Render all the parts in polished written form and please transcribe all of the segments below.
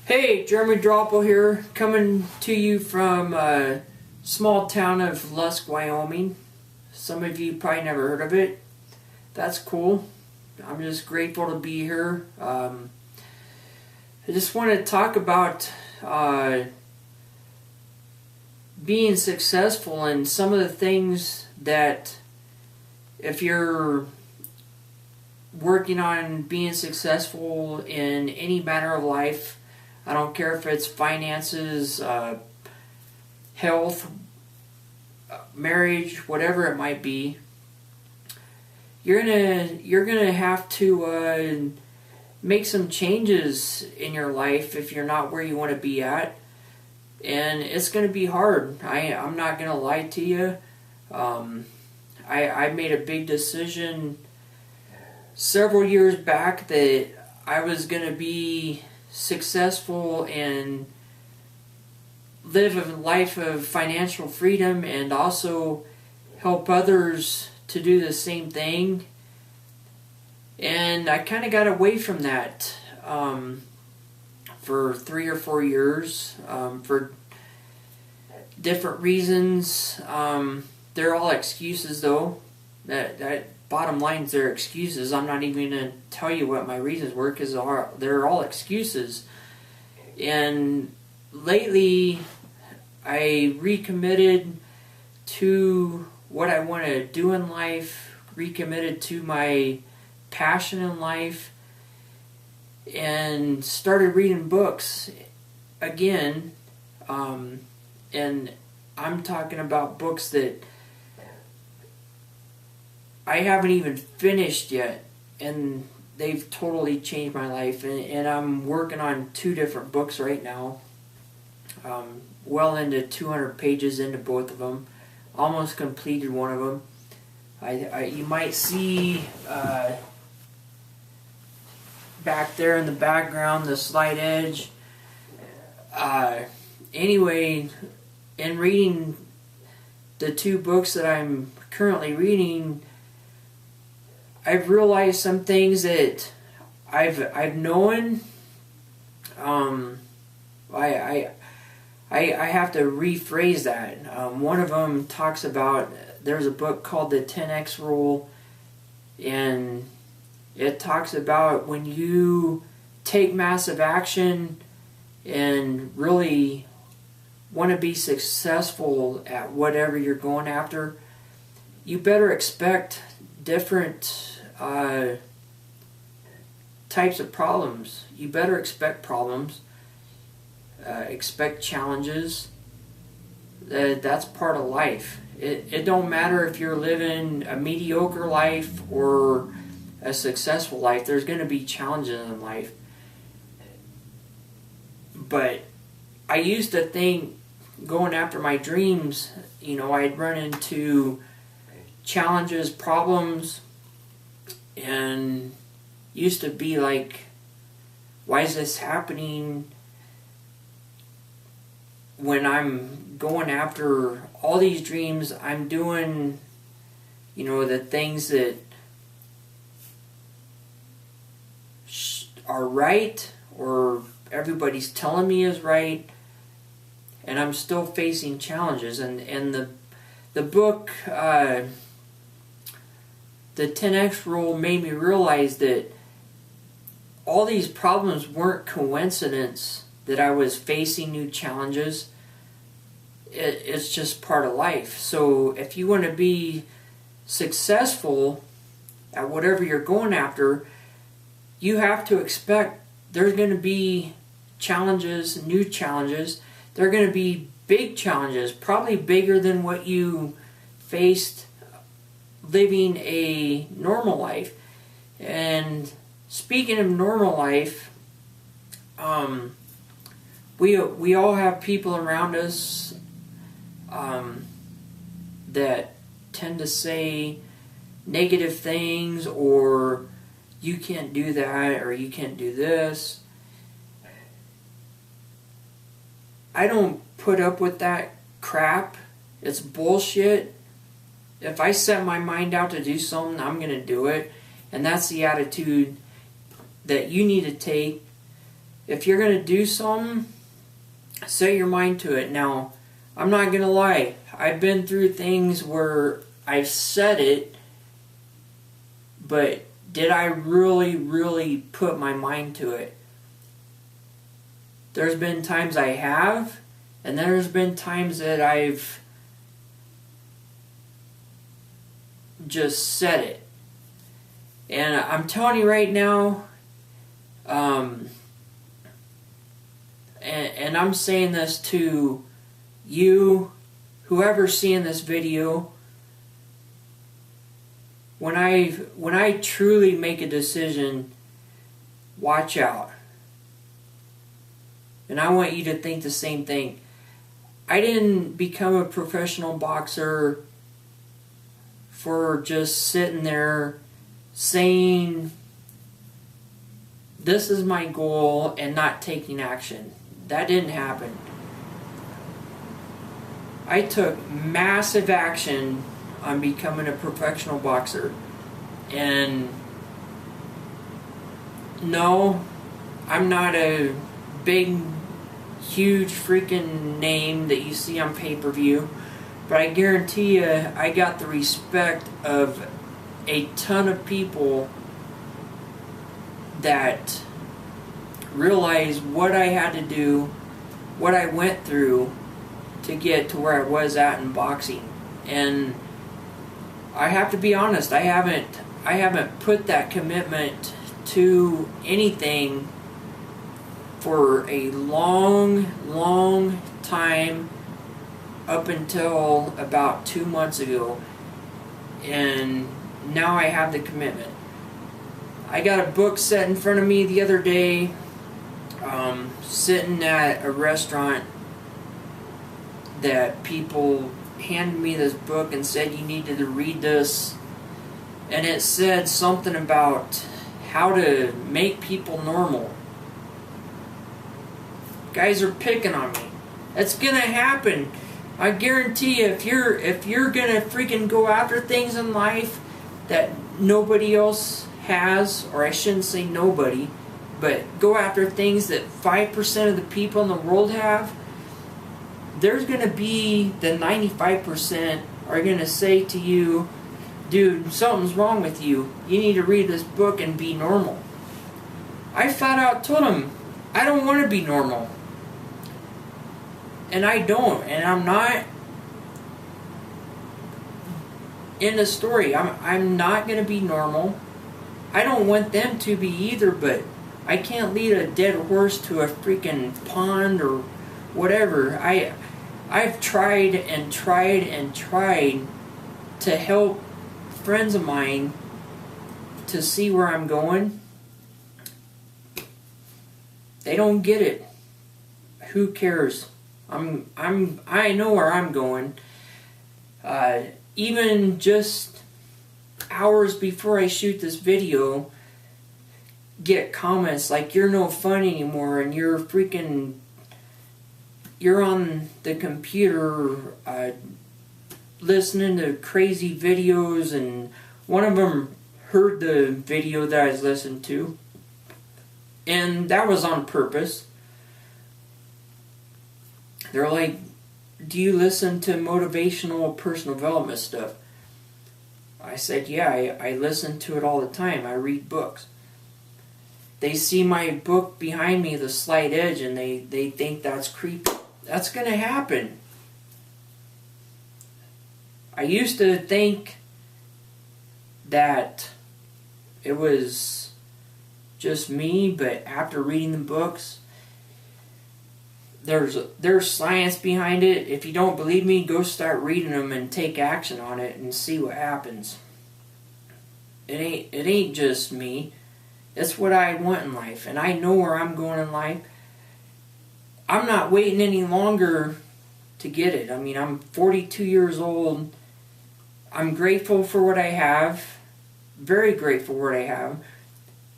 Hey, Jeremy Droppel here, coming to you from a small town of Lusk, Wyoming. Some of you probably never heard of it. That's cool. I'm just grateful to be here. I just want to talk about being successful and some of the things that if you're working on being successful in any matter of life, I don't care if it's finances, health, marriage, whatever it might be. You're gonna have to make some changes in your life if you're not where you want to be at, and it's gonna be hard. I'm not gonna lie to you. I made a big decision several years back that I was gonna be successful and live a life of financial freedom and also help others to do the same thing. And I kind of got away from that for 3 or 4 years for different reasons. They're all excuses, though. That bottom line is they're excuses. I'm not even going to tell you what my reasons were because they're all excuses. And lately, I recommitted to what I want to do in life, recommitted to my passion in life, and started reading books again. And I'm talking about books that I haven't even finished yet, and they've totally changed my life. And I'm working on 2 different books right now. Well into 200 pages into both of them. Almost completed one of them. You might see back there in the background the slight edge. Anyway, in reading the 2 books that I'm currently reading, I've realized some things that I've known. I have to rephrase that. One of them talks about, there's a book called the 10X Rule, and it talks about when you take massive action and really want to be successful at whatever you're going after, you better expect different types of problems. You better expect problems. Expect challenges. That's part of life. It don't matter if you're living a mediocre life or a successful life. There's going to be challenges in life. But I used to think going after my dreams, I'd run into challenges, problems, and used to be like, why is this happening when I'm going after all these dreams? I'm doing, the things that are right, or everybody's telling me is right, and I'm still facing challenges. And the book, the 10X Rule, made me realize that all these problems weren't coincidence, that I was facing new challenges. It's just part of life. So if you want to be successful at whatever you're going after, you have to expect there's going to be challenges, new challenges. There are going to be big challenges, probably bigger than what you faced living a normal life. And speaking of normal life, we all have people around us that tend to say negative things, or you can't do that, or you can't do this. I don't put up with that crap. It's bullshit. If I set my mind out to do something, I'm going to do it. And that's the attitude that you need to take if you're going to do something, set your mind to it. Now, I'm not going to lie. I've been through things where I've said it, but did I really, really put my mind to it? There's been times I have, and there's been times that I've just said it. And I'm telling you right now, and I'm saying this to you, whoever's seeing this video, when I truly make a decision, watch out. And I want you to think the same thing. I didn't become a professional boxer for just sitting there saying this is my goal and not taking action. That didn't happen. I took massive action on becoming a professional boxer. And no, I'm not a big, huge freaking name that you see on pay-per-view, but I guarantee you I got the respect of a ton of people that realized what I had to do, what I went through to get to where I was at in boxing. And I have to be honest, I haven't put that commitment to anything for a long, long time up until about 2 months ago. And now I have the commitment. I got a book set in front of me the other day, sitting at a restaurant, that people handed me this book and said you needed to read this. And it said something about how to make people normal. Guys are picking on me. It's gonna happen. I guarantee you, if you're gonna freaking go after things in life that nobody else has, or I shouldn't say nobody, but go after things that 5% of the people in the world have, there's gonna be the 95% are gonna say to you, dude, something's wrong with you. You need to read this book and be normal. I flat out told him, I don't want to be normal. And I don't. And I'm not in the story. I'm not going to be normal. I don't want them to be either, but I can't lead a dead horse to a freaking pond or whatever. I've tried and tried and tried to help friends of mine to see where I'm going. They don't get it. Who cares? I know where I'm going. Even just hours before I shoot this video, get comments like, you're no fun anymore, and you're on the computer listening to crazy videos. And one of them heard the video that I was listening to, and that was on purpose. They're like, do you listen to motivational personal development stuff? I said, yeah, I listen to it all the time. I read books. They see my book behind me, The Slight Edge, and they think that's creepy. That's going to happen. I used to think that it was just me, but after reading the books, there's science behind it. If you don't believe me, go start reading them and take action on it and see what happens. It ain't just me. It's what I want in life, and I know where I'm going in life. I'm not waiting any longer to get it. I mean, I'm 42 years old. I'm grateful for what I have. Very grateful for what I have.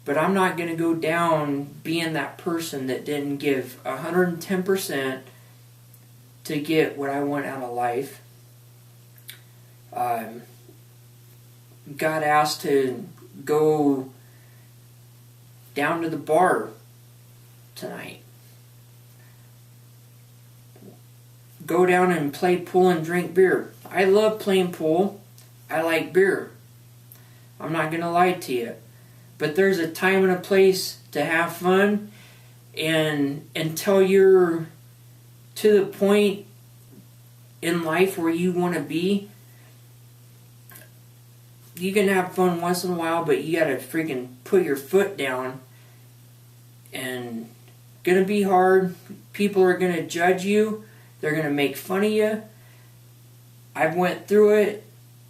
But I'm not going to go down being that person that didn't give 110% to get what I want out of life. Got asked to go down to the bar tonight. Go down and play pool and drink beer. I love playing pool. I like beer. I'm not going to lie to you. But there's a time and a place to have fun, and until you're to the point in life where you want to be, you can have fun once in a while, but you got to freaking put your foot down. And gonna be hard. People are gonna judge you. They're gonna make fun of you. I've went through it,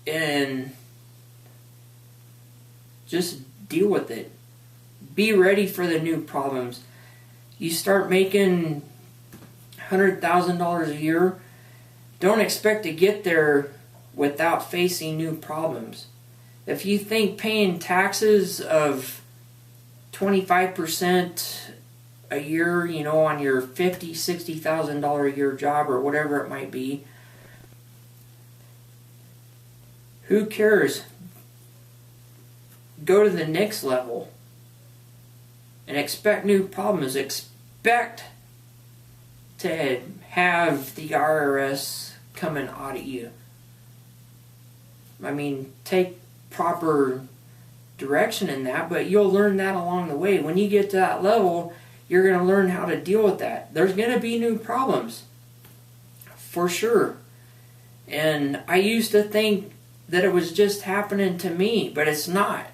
and just deal with it. Be ready for the new problems. You start making $100,000 a year, don't expect to get there without facing new problems. If you think paying taxes of 25% a year, on your $50,000, $60,000 a year job or whatever it might be, who cares? Go to the next level and expect new problems. Expect to have the IRS come and audit you. I mean, take proper direction in that, but you'll learn that along the way. When you get to that level, you're going to learn how to deal with that. There's going to be new problems, for sure. And I used to think that it was just happening to me, but it's not.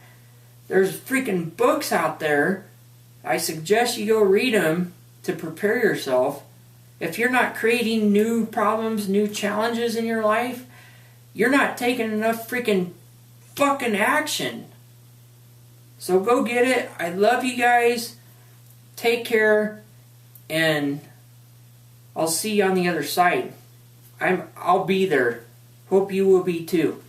There's freaking books out there. I suggest you go read them to prepare yourself. If you're not creating new problems, new challenges in your life, you're not taking enough freaking fucking action. So go get it. I love you guys. Take care, and I'll see you on the other side. I'll be there. Hope you will be too.